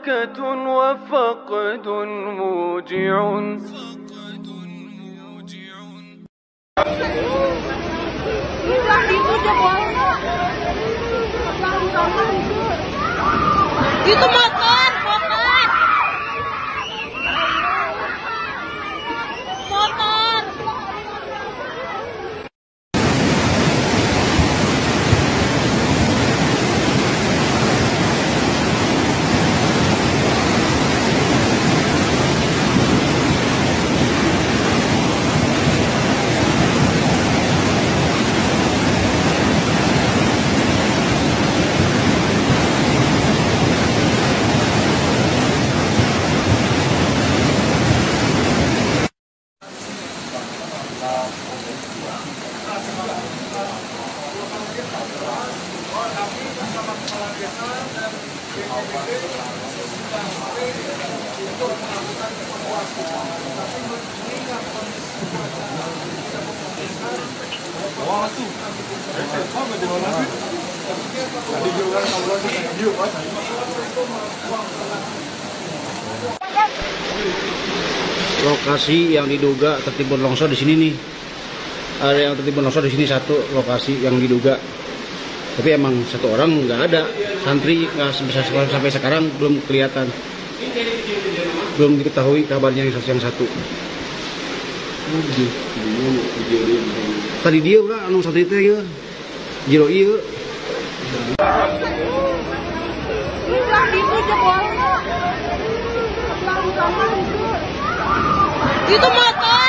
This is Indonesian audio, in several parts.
هلكة وفقد موجع. Itu motor. Lokasi yang diduga tertimbun longsor di sini nih. Ada yang tertimbun longsor di sini, satu lokasi yang diduga. Tapi emang satu orang nggak ada, santri nggak sampai sekarang belum kelihatan, belum diketahui kabarnya yang satu. Tadi dia udah anu santri teh ya, jiro iya. Itu motor.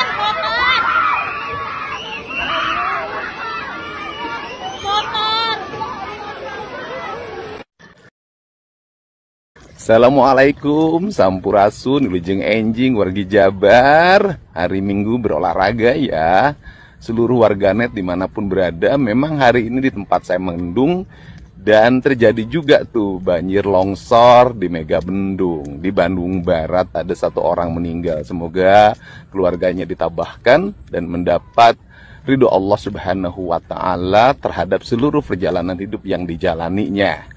Assalamualaikum, sampurasun, wilujeng enjing, wargi Jabar. Hari Minggu berolahraga ya. Seluruh warganet dimanapun berada, memang hari ini di tempat saya mendung. Dan terjadi juga tuh banjir longsor di Megabendung. Di Bandung Barat ada satu orang meninggal. Semoga keluarganya ditabahkan dan mendapat ridho Allah Subhanahu wa Ta'ala terhadap seluruh perjalanan hidup yang dijalaninya.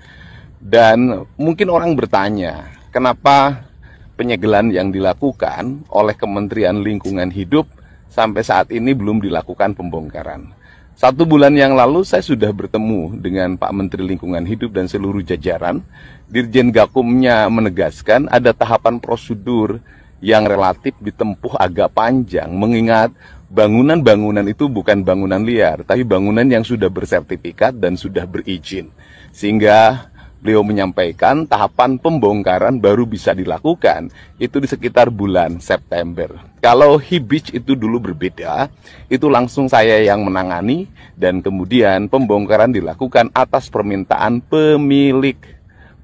Dan mungkin orang bertanya, kenapa penyegelan yang dilakukan oleh Kementerian Lingkungan Hidup sampai saat ini belum dilakukan pembongkaran? 1 bulan yang lalu saya sudah bertemu dengan Pak Menteri Lingkungan Hidup dan seluruh jajaran. Dirjen Gakumnya menegaskan ada tahapan prosedur yang relatif ditempuh agak panjang, mengingat bangunan-bangunan itu bukan bangunan liar, tapi bangunan yang sudah bersertifikat dan sudah berizin. Sehingga beliau menyampaikan tahapan pembongkaran baru bisa dilakukan itu di sekitar bulan September. Kalau Hibich itu dulu berbeda, itu langsung saya yang menangani dan kemudian pembongkaran dilakukan atas permintaan pemilik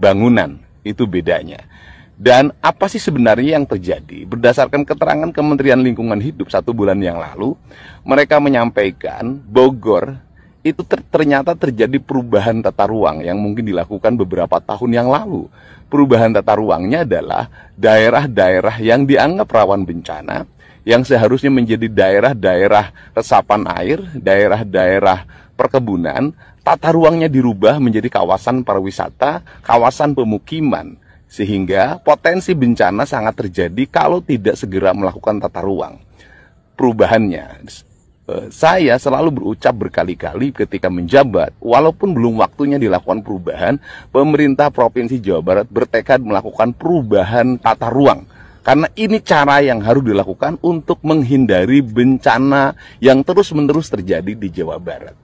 bangunan. Itu bedanya. Dan apa sih sebenarnya yang terjadi? Berdasarkan keterangan Kementerian Lingkungan Hidup 1 bulan yang lalu, mereka menyampaikan Bogor itu ternyata terjadi perubahan tata ruang yang mungkin dilakukan beberapa tahun yang lalu. Perubahan tata ruangnya adalah daerah-daerah yang dianggap rawan bencana, yang seharusnya menjadi daerah-daerah resapan air, daerah-daerah perkebunan, tata ruangnya dirubah menjadi kawasan pariwisata, kawasan pemukiman. Sehingga potensi bencana sangat terjadi kalau tidak segera melakukan tata ruang. Perubahannya, saya selalu berucap berkali-kali ketika menjabat, walaupun belum waktunya dilakukan perubahan, pemerintah Provinsi Jawa Barat bertekad melakukan perubahan tata ruang. Karena ini cara yang harus dilakukan untuk menghindari bencana yang terus-menerus terjadi di Jawa Barat.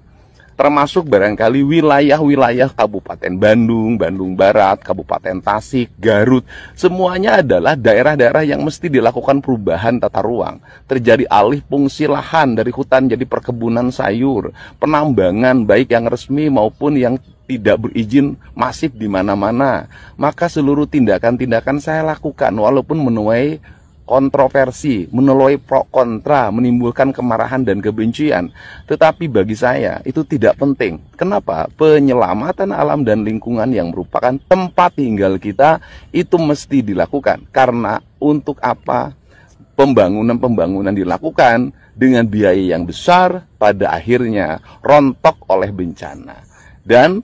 Termasuk barangkali wilayah-wilayah Kabupaten Bandung, Bandung Barat, Kabupaten Tasik, Garut. Semuanya adalah daerah-daerah yang mesti dilakukan perubahan tata ruang. Terjadi alih fungsi lahan dari hutan jadi perkebunan sayur, penambangan baik yang resmi maupun yang tidak berizin masif di mana-mana. Maka seluruh tindakan-tindakan saya lakukan walaupun menuai kontroversi, menuai pro kontra, menimbulkan kemarahan dan kebencian. Tetapi bagi saya itu tidak penting. Kenapa? Penyelamatan alam dan lingkungan yang merupakan tempat tinggal kita itu mesti dilakukan. Karena untuk apa pembangunan dilakukan dengan biaya yang besar, pada akhirnya rontok oleh bencana. Dan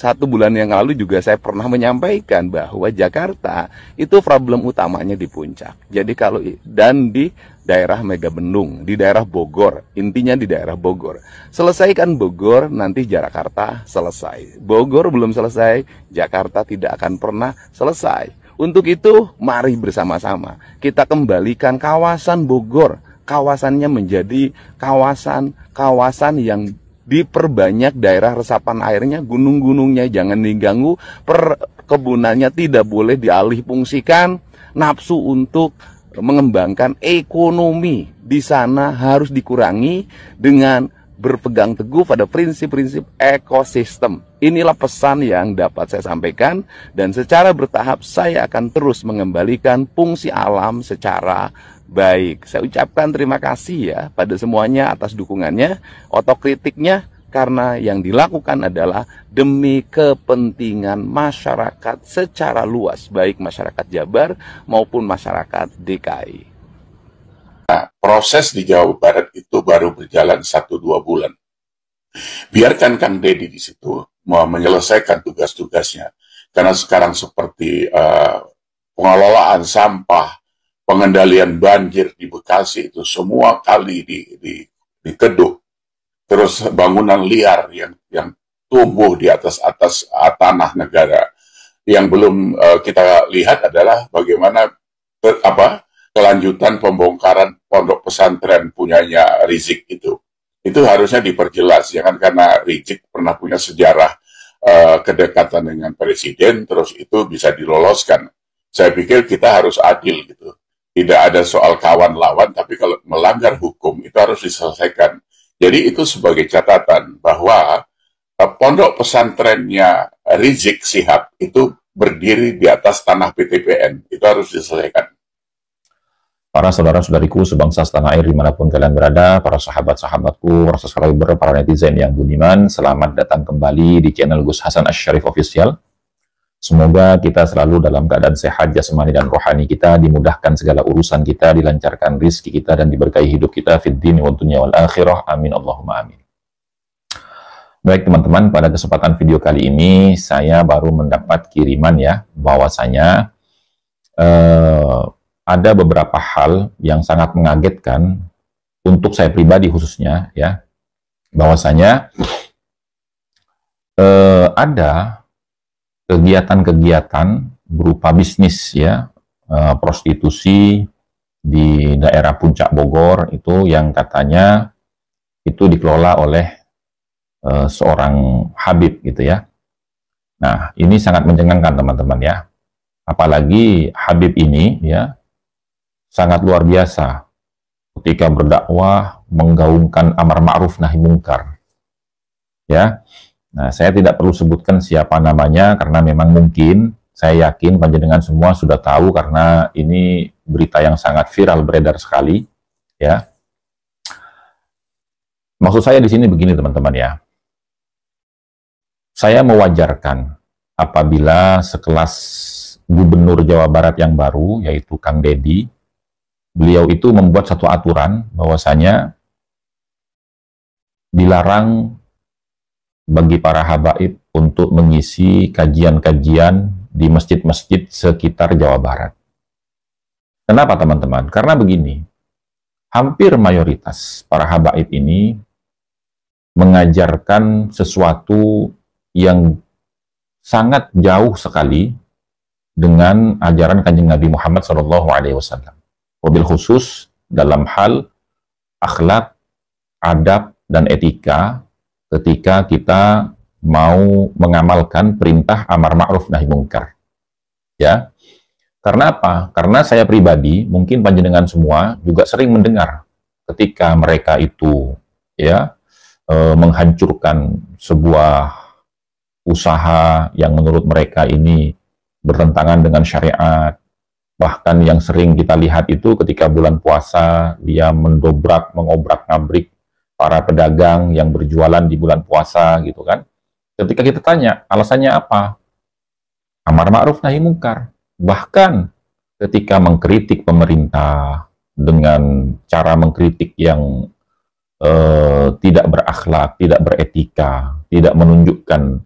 1 bulan yang lalu juga saya pernah menyampaikan bahwa Jakarta itu problem utamanya di puncak. Jadi kalau dan di daerah Megabendung, di daerah Bogor, intinya di daerah Bogor. Selesaikan Bogor, nanti Jakarta selesai. Bogor belum selesai, Jakarta tidak akan pernah selesai. Untuk itu, mari bersama-sama kita kembalikan kawasan Bogor, kawasannya menjadi kawasan yang diperbanyak daerah resapan airnya, gunung-gunungnya jangan diganggu, perkebunannya tidak boleh dialih fungsikan, nafsu untuk mengembangkan ekonomi di sana harus dikurangi dengan berpegang teguh pada prinsip-prinsip ekosistem. Inilah pesan yang dapat saya sampaikan, dan secara bertahap saya akan terus mengembalikan fungsi alam secara baik. Saya ucapkan terima kasih ya pada semuanya atas dukungannya, otokritiknya, karena yang dilakukan adalah demi kepentingan masyarakat secara luas, baik masyarakat Jabar maupun masyarakat DKI. Nah, proses di Jawa Barat itu baru berjalan 1-2 bulan. Biarkan Kang Deddy di situ mau menyelesaikan tugas-tugasnya. Karena sekarang seperti pengelolaan sampah, pengendalian banjir di Bekasi itu semua kali dikeduk. Terus bangunan liar yang tumbuh di atas tanah negara. Yang belum kita lihat adalah bagaimana kelanjutan pembongkaran pondok pesantren punyanya Rizik itu. Itu harusnya diperjelas, jangan karena Rizik pernah punya sejarah kedekatan dengan presiden, terus itu bisa diloloskan. Saya pikir kita harus adil gitu. Tidak ada soal kawan lawan, tapi kalau melanggar hukum itu harus diselesaikan. Jadi itu sebagai catatan bahwa pondok pesantrennya Rizik Syihab itu berdiri di atas tanah PTPN. Itu harus diselesaikan. Para saudara-saudariku sebangsa setanah air dimanapun kalian berada, para sahabat-sahabatku, para subscriber, para netizen yang budiman, selamat datang kembali di channel Gus Hasan Asy-Syarif Official. Semoga kita selalu dalam keadaan sehat jasmani dan rohani kita, dimudahkan segala urusan kita, dilancarkan rizki kita, dan diberkahi hidup kita fid dini wa dunya wal akhirah. Amin Allahumma amin. Baik teman-teman, pada kesempatan video kali ini saya baru mendapat kiriman ya, bahwasanya ada beberapa hal yang sangat mengagetkan untuk saya pribadi khususnya ya, bahwasanya ada kegiatan-kegiatan berupa bisnis ya, prostitusi di daerah Puncak Bogor itu yang katanya itu dikelola oleh seorang Habib gitu ya. Nah, ini sangat mencengangkan teman-teman ya. Apalagi Habib ini ya sangat luar biasa ketika berdakwah menggaungkan amar ma'ruf nahi mungkar. Ya. Nah, saya tidak perlu sebutkan siapa namanya karena memang mungkin saya yakin panjenengan semua sudah tahu karena ini berita yang sangat viral beredar sekali, ya. Maksud saya di sini begini teman-teman ya. Saya mewajarkan apabila sekelas Gubernur Jawa Barat yang baru yaitu Kang Deddy, beliau itu membuat satu aturan bahwasanya dilarang bagi para habaib untuk mengisi kajian-kajian di masjid-masjid sekitar Jawa Barat. Kenapa teman-teman? Karena begini, hampir mayoritas para habaib ini mengajarkan sesuatu yang sangat jauh sekali dengan ajaran Kanjeng Nabi Muhammad SAW. Wabil khusus dalam hal akhlak, adab, dan etika ketika kita mau mengamalkan perintah amar ma'ruf nahi mungkar. Ya. Karena apa? Karena saya pribadi, mungkin panjenengan semua juga sering mendengar ketika mereka itu ya menghancurkan sebuah usaha yang menurut mereka ini bertentangan dengan syariat. Bahkan yang sering kita lihat itu ketika bulan puasa, dia mengobrak-ngabrik para pedagang yang berjualan di bulan puasa gitu kan. Ketika kita tanya, alasannya apa? Amar ma'ruf nahi mungkar. Bahkan ketika mengkritik pemerintah dengan cara mengkritik yang tidak berakhlak, tidak beretika, tidak menunjukkan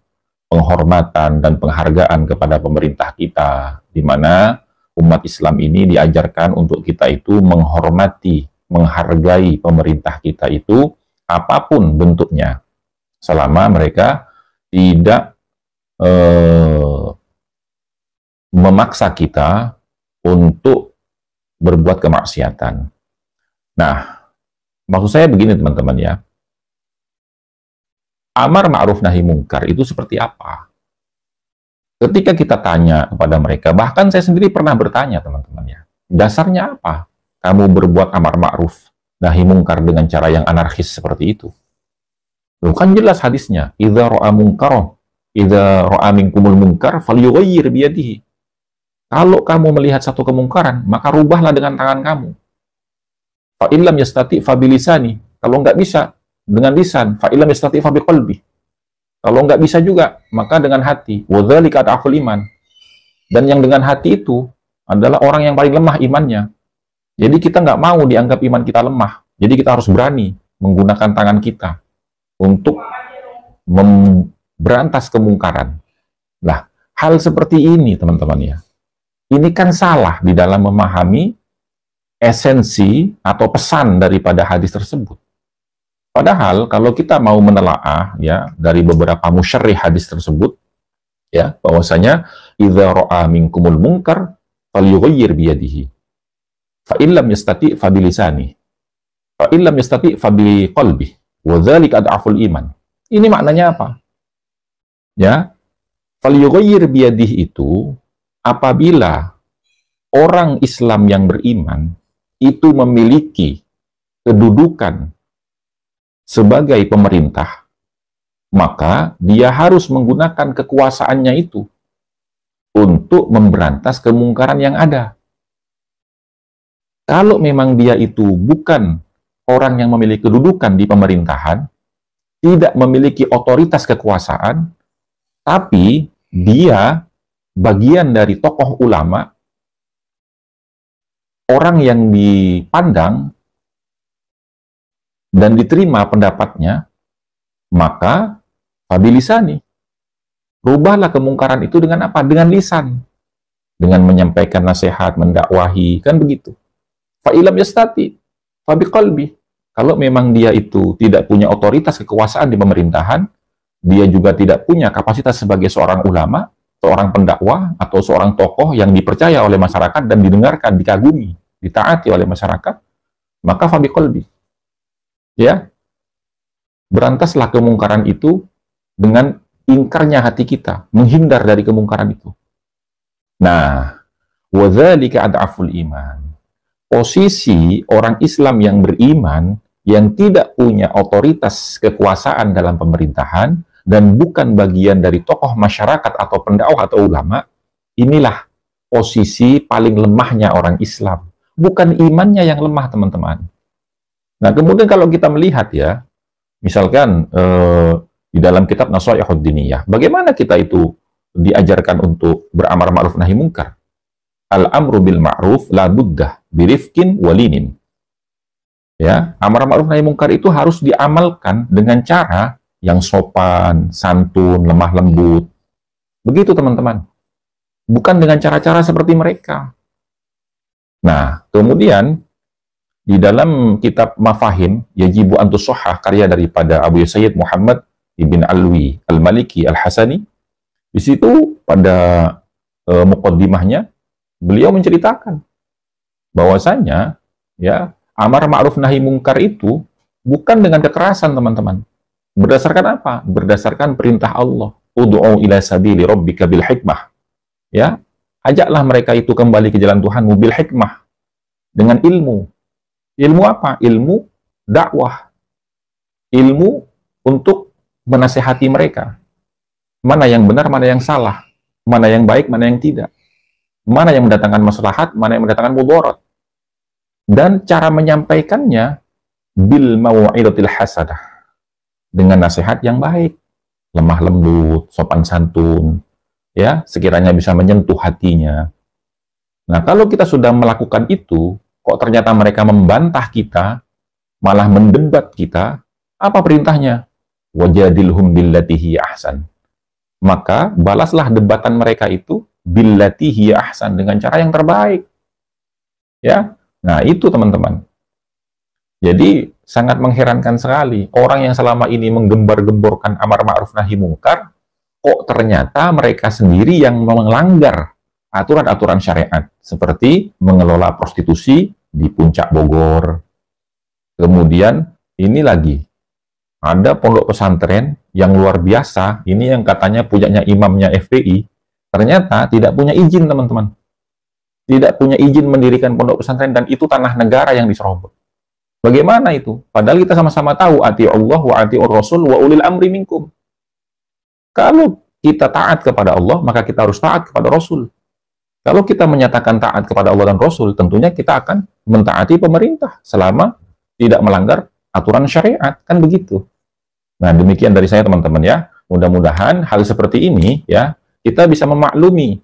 penghormatan dan penghargaan kepada pemerintah kita, di mana umat Islam ini diajarkan untuk kita itu menghormati, menghargai pemerintah kita itu apapun bentuknya, selama mereka tidak memaksa kita untuk berbuat kemaksiatan. Nah, maksud saya begini teman-teman ya, amar ma'ruf nahi mungkar itu seperti apa? Ketika kita tanya kepada mereka, bahkan saya sendiri pernah bertanya teman-teman ya, dasarnya apa kamu berbuat amar ma'ruf nahi mungkar dengan cara yang anarkis seperti itu? Loh, kan jelas hadisnya, idza ra'a munkaran, idza ra'a minkumul munkar falyughayyir biyadihi. Kalau kamu melihat satu kemungkaran, maka rubahlah dengan tangan kamu. Fa illam yastati fa bilisani. Kalau nggak bisa, dengan lisan. Fa illam yastati fa biqalbi. Kalau nggak bisa juga, maka dengan hati. Wa dzalika ad'aful iman. Dan yang dengan hati itu adalah orang yang paling lemah imannya. Jadi kita nggak mau dianggap iman kita lemah. Jadi kita harus berani menggunakan tangan kita untuk memberantas kemungkaran. Nah, hal seperti ini teman-teman ya, ini kan salah di dalam memahami esensi atau pesan daripada hadis tersebut. Padahal kalau kita mau menelaah ya dari beberapa musyarrih hadis tersebut ya, bahwasanya idza ra'a minkumul munkar falyughayyir biyadihi. Fa illam yastati fa bilisani. Fa illam yastati fa biqalbi. Wa dzalika ad'aful iman. Ini maknanya apa? Ya. Falyughayyir biyadihi itu apabila orang Islam yang beriman itu memiliki kedudukan sebagai pemerintah, maka dia harus menggunakan kekuasaannya itu untuk memberantas kemungkaran yang ada. Kalau memang dia itu bukan orang yang memiliki kedudukan di pemerintahan, tidak memiliki otoritas kekuasaan, tapi dia bagian dari tokoh ulama, orang yang dipandang dan diterima pendapatnya, maka fabilisani. Rubahlah kemungkaran itu dengan apa? Dengan lisan. Dengan menyampaikan nasihat, mendakwahi, kan begitu. Fa'ilam yastati, fabiqalbi. Kalau memang dia itu tidak punya otoritas kekuasaan di pemerintahan, dia juga tidak punya kapasitas sebagai seorang ulama, seorang pendakwah atau seorang tokoh yang dipercaya oleh masyarakat dan didengarkan, dikagumi, ditaati oleh masyarakat, maka fabiqalbi. Ya. Berantaslah kemungkaran itu dengan ingkarnya hati kita, menghindar dari kemungkaran itu. Nah, wa dzalika ad'aful iman. Posisi orang Islam yang beriman yang tidak punya otoritas kekuasaan dalam pemerintahan dan bukan bagian dari tokoh masyarakat atau pendakwah atau ulama, inilah posisi paling lemahnya orang Islam. Bukan imannya yang lemah, teman-teman. Nah, kemudian kalau kita melihat ya, misalkan di dalam kitab Nasaihud Diniyah, bagaimana kita itu diajarkan untuk beramar ma'ruf nahi munkar? Al-amru bil ma'ruf la buddah birifkin walinin. Ya, amar ma'ruf nahi munkar itu harus diamalkan dengan cara yang sopan, santun, lemah lembut. Begitu teman-teman. Bukan dengan cara-cara seperti mereka. Nah, kemudian di dalam kitab Mafahim Yajibu Antus Sohah, karya daripada Abu Sayyid Muhammad Ibn Alwi Al-Maliki Al-Hasani, di situ pada muqaddimahnya beliau menceritakan bahwasanya ya, amar ma'ruf nahi munkar itu bukan dengan kekerasan, teman-teman. Berdasarkan apa? Berdasarkan perintah Allah. Ud'u ila sabili rabbika bil hikmah. Ya, ajaklah mereka itu kembali ke jalan Tuhanmu bil hikmah, dengan ilmu. Ilmu apa? Ilmu dakwah. Ilmu untuk menasehati mereka. Mana yang benar, mana yang salah. Mana yang baik, mana yang tidak. Mana yang mendatangkan maslahat, mana yang mendatangkan mudarat. Dan cara menyampaikannya bil mau'izatil hasanah. Dengan nasihat yang baik, lemah lembut, sopan santun, ya, sekiranya bisa menyentuh hatinya. Nah, kalau kita sudah melakukan itu, kok ternyata mereka membantah kita, malah mendebat kita, apa perintahnya? Wajadilhum billati hiya ahsan. maka balaslah debatan mereka itu billati hiya ahsan, dengan cara yang terbaik. Ya. Nah, itu teman-teman. Jadi sangat mengherankan sekali orang yang selama ini menggembar-gemborkan amar ma'ruf nahi mungkar, kok ternyata mereka sendiri yang melanggar aturan-aturan syariat, seperti mengelola prostitusi di Puncak Bogor. Kemudian ini lagi, ada pondok pesantren yang luar biasa, ini yang katanya punyanya imamnya FPI, ternyata tidak punya izin, teman-teman. Tidak punya izin mendirikan pondok pesantren, dan itu tanah negara yang diserobot. Bagaimana itu? Padahal kita sama-sama tahu, ati Allah wa ati'ur Rasul wa ulil amri minkum. Kalau kita taat kepada Allah, maka kita harus taat kepada Rasul. Kalau kita menyatakan taat kepada Allah dan Rasul, tentunya kita akan mentaati pemerintah selama tidak melanggar aturan syariat, kan begitu. Nah, demikian dari saya, teman-teman, ya. Mudah-mudahan hal seperti ini, ya, kita bisa memaklumi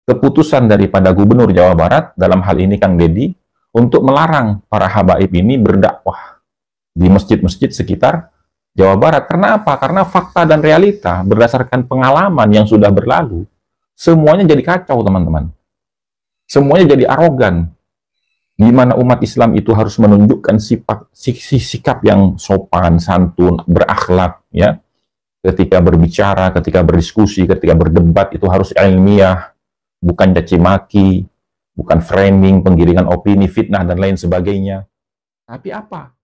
keputusan daripada Gubernur Jawa Barat dalam hal ini, Kang Deddy, untuk melarang para habaib ini berdakwah di masjid-masjid sekitar Jawa Barat. Karena apa? Karena fakta dan realita berdasarkan pengalaman yang sudah berlalu, semuanya jadi kacau, teman-teman. Semuanya jadi arogan, di mana umat Islam itu harus menunjukkan sikap yang sopan, santun, berakhlak, ya. Ketika berbicara, ketika berdiskusi, ketika berdebat, itu harus ilmiah, bukan caci maki, bukan framing, penggiringan opini, fitnah, dan lain sebagainya. Tapi apa?